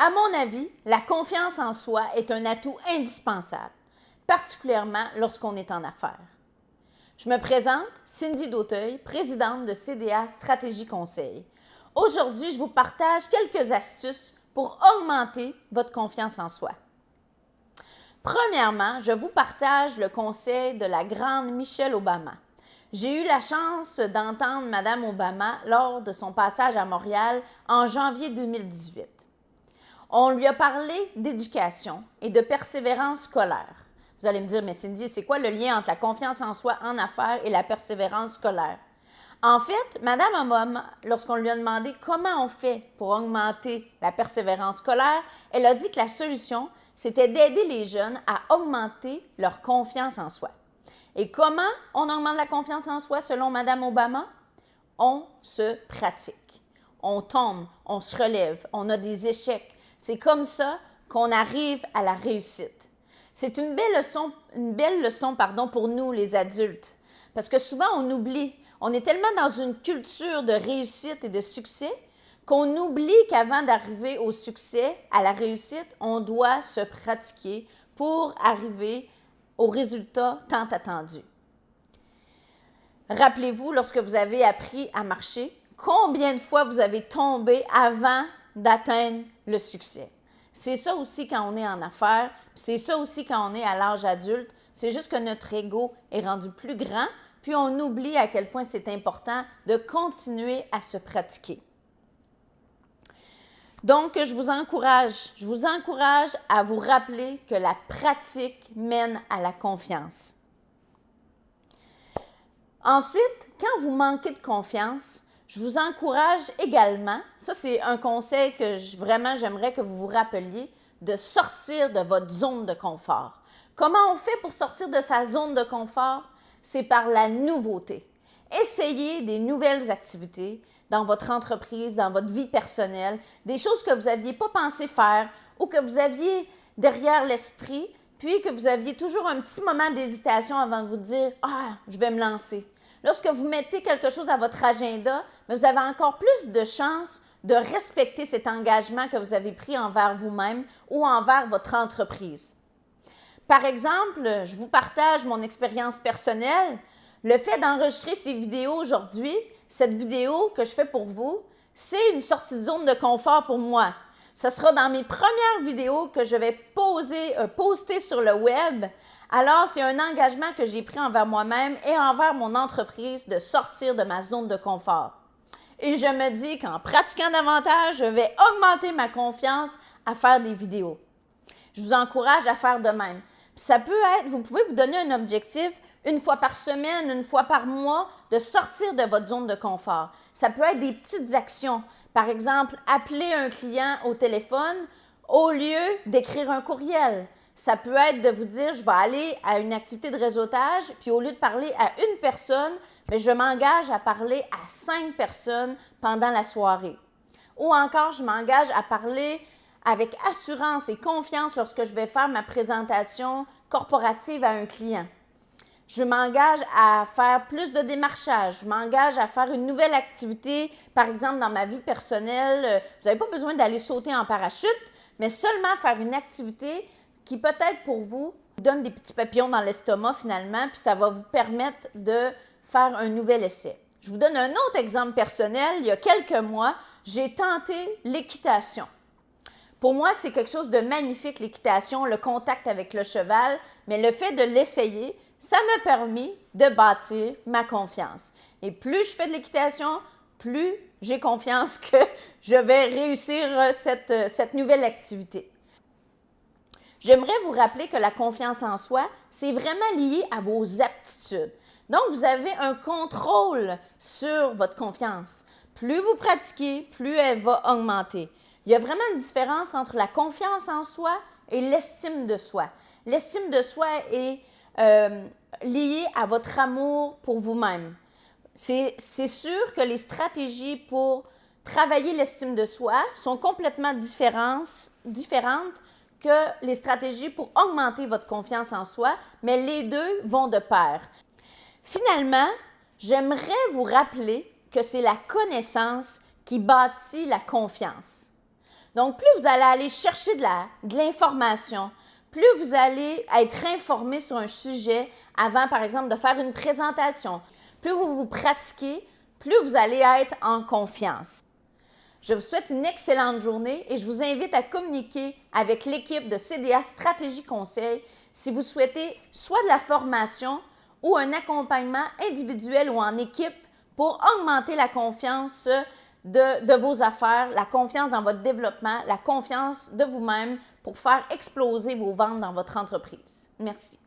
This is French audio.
À mon avis, la confiance en soi est un atout indispensable, particulièrement lorsqu'on est en affaires. Je me présente, Cindy Dauteuil, présidente de CDA Stratégie Conseil. Aujourd'hui, je vous partage quelques astuces pour augmenter votre confiance en soi. Premièrement, je vous partage le conseil de la grande Michelle Obama. J'ai eu la chance d'entendre Mme Obama lors de son passage à Montréal en janvier 2018. On lui a parlé d'éducation et de persévérance scolaire. Vous allez me dire, mais Cindy, c'est quoi le lien entre la confiance en soi en affaires et la persévérance scolaire? En fait, Mme Obama, lorsqu'on lui a demandé comment on fait pour augmenter la persévérance scolaire, elle a dit que la solution, c'était d'aider les jeunes à augmenter leur confiance en soi. Et comment on augmente la confiance en soi selon Mme Obama? On se pratique. On tombe, on se relève, on a des échecs. C'est comme ça qu'on arrive à la réussite. C'est une belle leçon pour nous, les adultes. Parce que souvent, on oublie. On est tellement dans une culture de réussite et de succès qu'on oublie qu'avant d'arriver au succès, à la réussite, on doit se pratiquer pour arriver au résultat tant attendu. Rappelez-vous, lorsque vous avez appris à marcher, combien de fois vous avez tombé avant d'atteindre le succès? C'est ça aussi quand on est en affaires, c'est ça aussi quand on est à l'âge adulte. C'est juste que notre ego est rendu plus grand, puis on oublie à quel point c'est important de continuer à se pratiquer. Donc, je vous encourage à vous rappeler que la pratique mène à la confiance. Ensuite, quand vous manquez de confiance, je vous encourage également, ça c'est un conseil que j'aimerais que vous vous rappeliez, de sortir de votre zone de confort. Comment on fait pour sortir de sa zone de confort? C'est par la nouveauté. Essayez des nouvelles activités dans votre entreprise, dans votre vie personnelle, des choses que vous n'aviez pas pensé faire ou que vous aviez derrière l'esprit, puis que vous aviez toujours un petit moment d'hésitation avant de vous dire « Ah, je vais me lancer ». Lorsque vous mettez quelque chose à votre agenda, vous avez encore plus de chances de respecter cet engagement que vous avez pris envers vous-même ou envers votre entreprise. Par exemple, je vous partage mon expérience personnelle. Le fait d'enregistrer ces vidéos aujourd'hui, cette vidéo que je fais pour vous, c'est une sortie de zone de confort pour moi. Ce sera dans mes premières vidéos que je vais poster sur le web. Alors, c'est un engagement que j'ai pris envers moi-même et envers mon entreprise de sortir de ma zone de confort. Et je me dis qu'en pratiquant davantage, je vais augmenter ma confiance à faire des vidéos. Je vous encourage à faire de même. Puis ça peut être, vous pouvez vous donner un objectif une fois par semaine, une fois par mois, de sortir de votre zone de confort. Ça peut être des petites actions. Par exemple, appeler un client au téléphone au lieu d'écrire un courriel. Ça peut être de vous dire, je vais aller à une activité de réseautage, puis au lieu de parler à une personne, bien, je m'engage à parler à 5 personnes pendant la soirée. Ou encore, je m'engage à parler avec assurance et confiance lorsque je vais faire ma présentation corporative à un client. Je m'engage à faire plus de démarchage. Je m'engage à faire une nouvelle activité, par exemple dans ma vie personnelle. Vous n'avez pas besoin d'aller sauter en parachute, mais seulement faire une activité qui peut-être pour vous donne des petits papillons dans l'estomac finalement, puis ça va vous permettre de faire un nouvel essai. Je vous donne un autre exemple personnel. Il y a quelques mois, j'ai tenté l'équitation. Pour moi, c'est quelque chose de magnifique, l'équitation, le contact avec le cheval, mais le fait de l'essayer, ça m'a permis de bâtir ma confiance. Et plus je fais de l'équitation, plus j'ai confiance que je vais réussir cette nouvelle activité. J'aimerais vous rappeler que la confiance en soi, c'est vraiment lié à vos aptitudes. Donc, vous avez un contrôle sur votre confiance. Plus vous pratiquez, plus elle va augmenter. Il y a vraiment une différence entre la confiance en soi et l'estime de soi. L'estime de soi est liée à votre amour pour vous-même. C'est sûr que les stratégies pour travailler l'estime de soi sont complètement différentes que les stratégies pour augmenter votre confiance en soi, mais les deux vont de pair. Finalement, j'aimerais vous rappeler que c'est la connaissance qui bâtit la confiance. Donc, plus vous allez aller chercher de l'information, plus vous allez être informé sur un sujet avant, par exemple, de faire une présentation, plus vous vous pratiquez, plus vous allez être en confiance. Je vous souhaite une excellente journée et je vous invite à communiquer avec l'équipe de CDA Stratégie Conseil si vous souhaitez soit de la formation ou un accompagnement individuel ou en équipe pour augmenter la confiance de vos affaires, la confiance dans votre développement, la confiance de vous-même pour faire exploser vos ventes dans votre entreprise. Merci.